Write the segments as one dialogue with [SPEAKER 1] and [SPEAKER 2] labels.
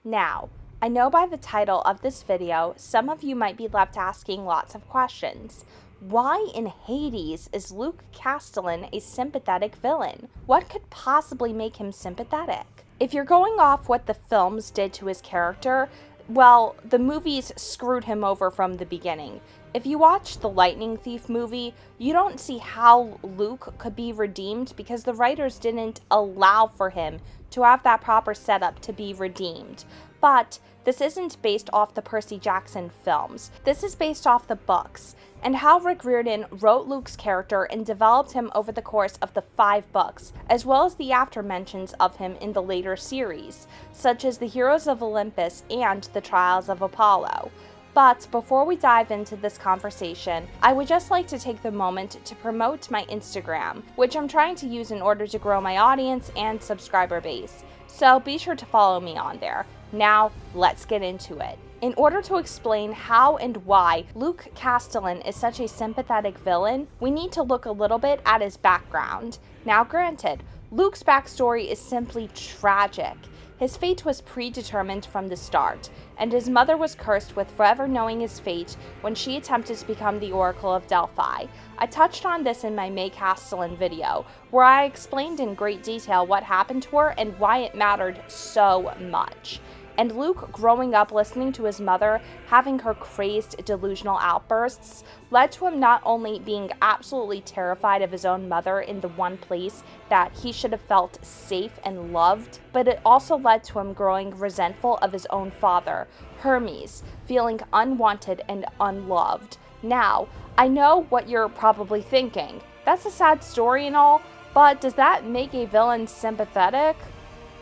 [SPEAKER 1] Now, I know by the title of this video, some of you might be left asking lots of questions. Why in Hades is Luke Castellan a sympathetic villain? What could possibly make him sympathetic? If you're going off what the films did to his character, well, the movies screwed him over from the beginning. If you watch the Lightning Thief movie, you don't see how Luke could be redeemed because the writers didn't allow for him to have that proper setup to be redeemed. But this isn't based off the Percy Jackson films. This is based off the books and how Rick Riordan wrote Luke's character and developed him over the course of the 5 books, as well as the after mentions of him in the later series, such as the Heroes of Olympus and the Trials of Apollo. But before we dive into this conversation, I would just like to take the moment to promote my Instagram, which I'm trying to use in order to grow my audience and subscriber base. So be sure to follow me on there. Now, let's get into it. In order to explain how and why Luke Castellan is such a sympathetic villain, we need to look a little bit at his background. Now granted, Luke's backstory is simply tragic. His fate was predetermined from the start, and his mother was cursed with forever knowing his fate when she attempted to become the Oracle of Delphi. I touched on this in my May Castellan video, where I explained in great detail what happened to her and why it mattered so much. And Luke, growing up listening to his mother having her crazed delusional outbursts, led to him not only being absolutely terrified of his own mother in the one place that he should have felt safe and loved, but it also led to him growing resentful of his own father, Hermes, feeling unwanted and unloved. Now, I know what you're probably thinking. That's a sad story and all, but does that make a villain sympathetic?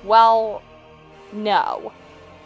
[SPEAKER 1] Well, no.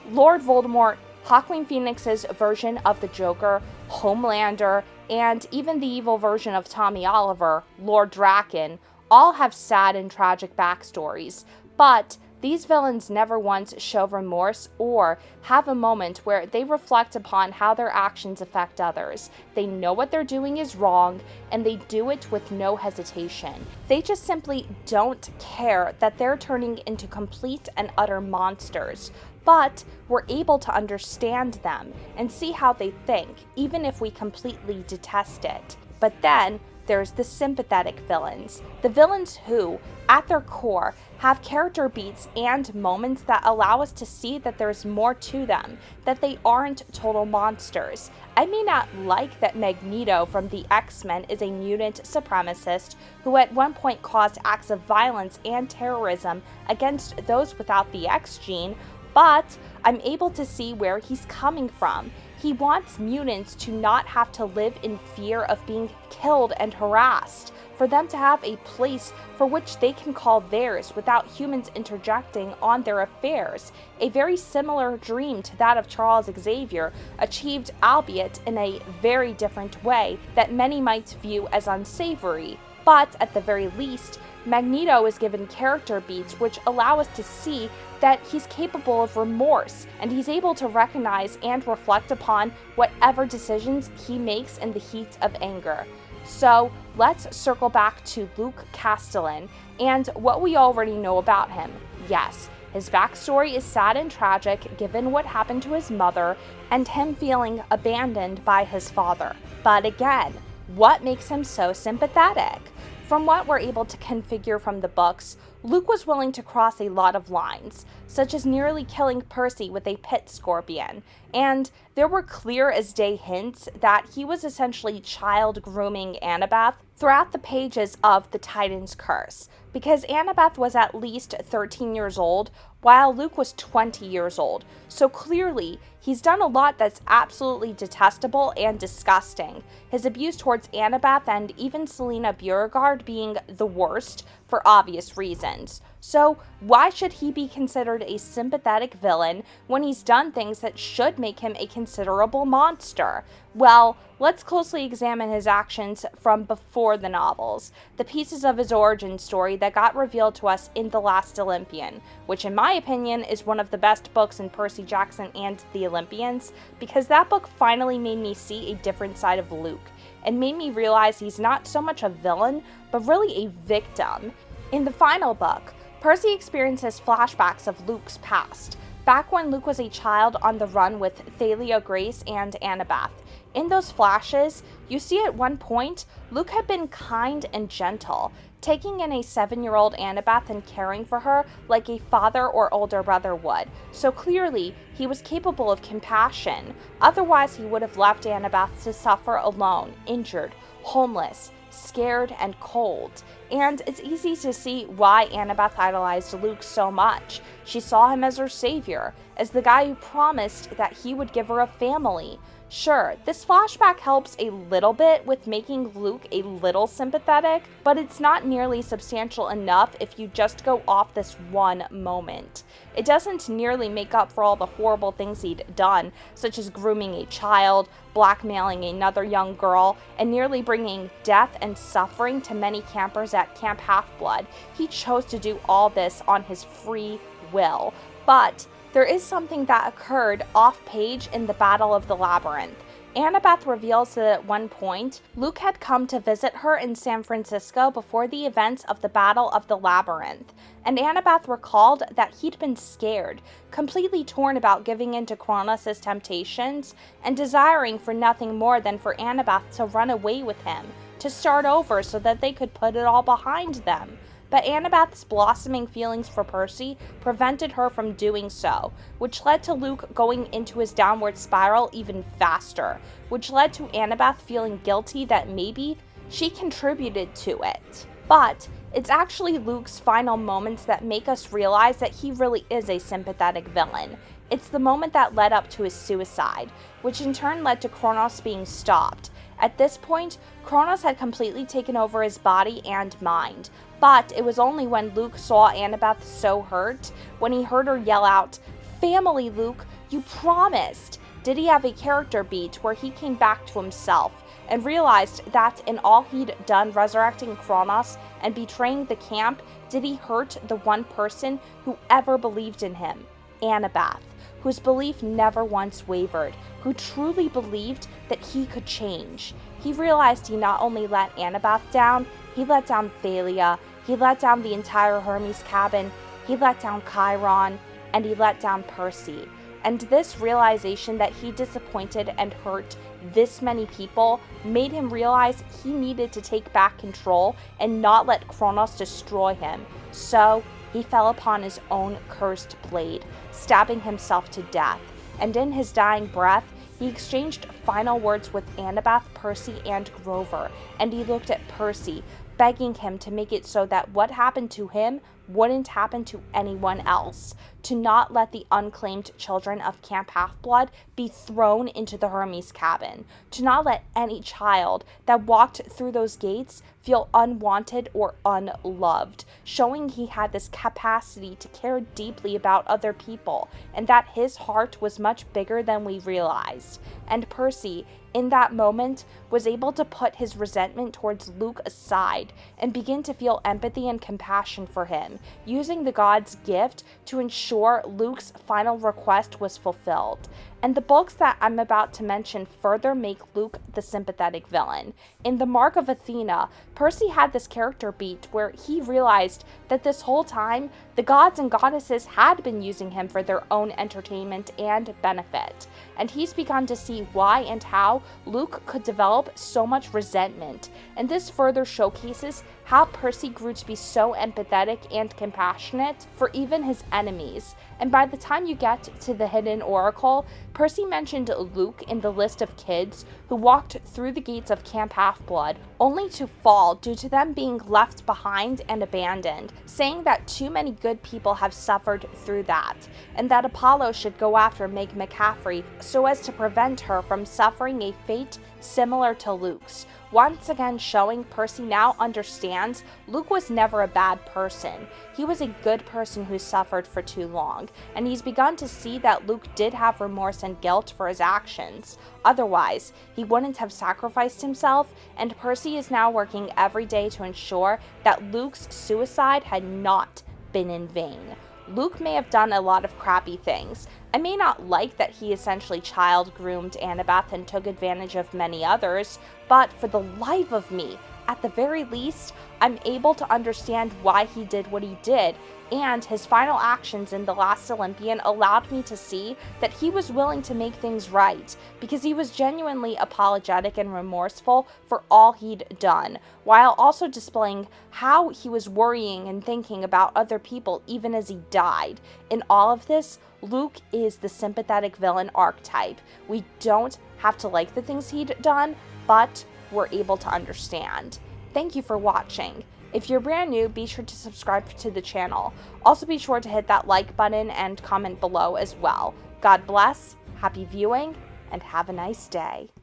[SPEAKER 1] Lord Voldemort, Hawkwind Phoenix's version of the Joker, Homelander, and even the evil version of Tommy Oliver, Lord Draken, all have sad and tragic backstories, but these villains never once show remorse or have a moment where they reflect upon how their actions affect others. They know what they're doing is wrong, and they do it with no hesitation. They just simply don't care that they're turning into complete and utter monsters. But we're able to understand them and see how they think, even if we completely detest it. But then there's the sympathetic villains. The villains who, at their core, have character beats and moments that allow us to see that there's more to them, that they aren't total monsters. I may not like that Magneto from the X-Men is a mutant supremacist who at one point caused acts of violence and terrorism against those without the X gene, but I'm able to see where he's coming from. He wants mutants to not have to live in fear of being killed and harassed, for them to have a place for which they can call theirs without humans interjecting on their affairs. A very similar dream to that of Charles Xavier, achieved albeit in a very different way that many might view as unsavory. But at the very least, Magneto is given character beats which allow us to see that he's capable of remorse, and he's able to recognize and reflect upon whatever decisions he makes in the heat of anger. So let's circle back to Luke Castellan and what we already know about him. Yes, his backstory is sad and tragic given what happened to his mother and him feeling abandoned by his father. But again, what makes him so sympathetic? From what we're able to configure from the books, Luke was willing to cross a lot of lines, such as nearly killing Percy with a pit scorpion, and there were clear as day hints that he was essentially child grooming Annabeth throughout the pages of The Titan's Curse, because Annabeth was at least 13 years old, while Luke was 20 years old. So clearly, he's done a lot that's absolutely detestable and disgusting. His abuse towards Annabeth and even Selena Beauregard being the worst for obvious reasons. So why should he be considered a sympathetic villain when he's done things that should make him a considerable monster? Well, let's closely examine his actions from before the novels, the pieces of his origin story that got revealed to us in The Last Olympian, which in my opinion is one of the best books in Percy Jackson and the Olympians, because that book finally made me see a different side of Luke, and made me realize he's not so much a villain, but really a victim. In the final book, Percy experiences flashbacks of Luke's past, back when Luke was a child on the run with Thalia Grace and Annabeth. In those flashes, you see at one point, Luke had been kind and gentle, taking in a 7-year-old Annabeth and caring for her like a father or older brother would. So clearly, he was capable of compassion. Otherwise, he would have left Annabeth to suffer alone, injured, homeless, scared, and cold. And it's easy to see why Annabeth idolized Luke so much. She saw him as her savior, as the guy who promised that he would give her a family. Sure, this flashback helps a little bit with making Luke a little sympathetic, but it's not nearly substantial enough if you just go off this one moment. It doesn't nearly make up for all the horrible things he'd done, such as grooming a child, blackmailing another young girl, and nearly bringing death and suffering to many campers at Camp Half-Blood. He chose to do all this on his free will. But there is something that occurred off-page in the Battle of the Labyrinth. Annabeth reveals that at one point, Luke had come to visit her in San Francisco before the events of the Battle of the Labyrinth, and Annabeth recalled that he'd been scared, completely torn about giving in to Kronos' temptations, and desiring for nothing more than for Annabeth to run away with him, to start over so that they could put it all behind them. But Annabeth's blossoming feelings for Percy prevented her from doing so, which led to Luke going into his downward spiral even faster, which led to Annabeth feeling guilty that maybe she contributed to it. But it's actually Luke's final moments that make us realize that he really is a sympathetic villain. It's the moment that led up to his suicide, which in turn led to Kronos being stopped. At this point, Kronos had completely taken over his body and mind. But it was only when Luke saw Annabeth so hurt, when he heard her yell out, "Family, Luke, you promised!" did he have a character beat where he came back to himself and realized that in all he'd done resurrecting Kronos and betraying the camp, did he hurt the one person who ever believed in him, Annabeth, whose belief never once wavered, who truly believed that he could change. He realized he not only let Annabeth down, he let down Thalia, he let down the entire Hermes cabin, he let down Chiron, and he let down Percy. And this realization that he disappointed and hurt this many people made him realize he needed to take back control and not let Kronos destroy him. So he fell upon his own cursed blade, stabbing himself to death. And in his dying breath, he exchanged final words with Annabeth, Percy, and Grover, and he looked at Percy, begging him to make it so that what happened to him wouldn't happen to anyone else, to not let the unclaimed children of Camp Half-Blood be thrown into the Hermes cabin, to not let any child that walked through those gates feel unwanted or unloved, showing he had this capacity to care deeply about other people, and that his heart was much bigger than we realized. And Percy, in that moment, was able to put his resentment towards Luke aside and begin to feel empathy and compassion for him, using the god's gift to ensure Luke's final request was fulfilled. And the books that I'm about to mention further make Luke the sympathetic villain. In The Mark of Athena, Percy had this character beat where he realized that this whole time, the gods and goddesses had been using him for their own entertainment and benefit. And he's begun to see why and how Luke could develop so much resentment. And this further showcases how Percy grew to be so empathetic and compassionate for even his enemies. And by the time you get to the Hidden Oracle, Percy mentioned Luke in the list of kids who walked through the gates of Camp Half-Blood only to fall due to them being left behind and abandoned, saying that too many good people have suffered through that, and that Apollo should go after Meg McCaffrey so as to prevent her from suffering a fate similar to Luke's. Once again showing Percy now understands Luke was never a bad person. He was a good person who suffered for too long, and he's begun to see that Luke did have remorse and guilt for his actions. Otherwise, he wouldn't have sacrificed himself, and Percy is now working every day to ensure that Luke's suicide had not been in vain. Luke may have done a lot of crappy things. I may not like that he essentially child-groomed Annabeth and took advantage of many others, but for the life of me, at the very least, I'm able to understand why he did what he did, and his final actions in The Last Olympian allowed me to see that he was willing to make things right, because he was genuinely apologetic and remorseful for all he'd done, while also displaying how he was worrying and thinking about other people even as he died. In all of this, Luke is the sympathetic villain archetype. We don't have to like the things he'd done, but we're able to understand. Thank you for watching. If you're brand new, be sure to subscribe to the channel. Also be sure to hit that like button and comment below as well. God bless, happy viewing, and have a nice day.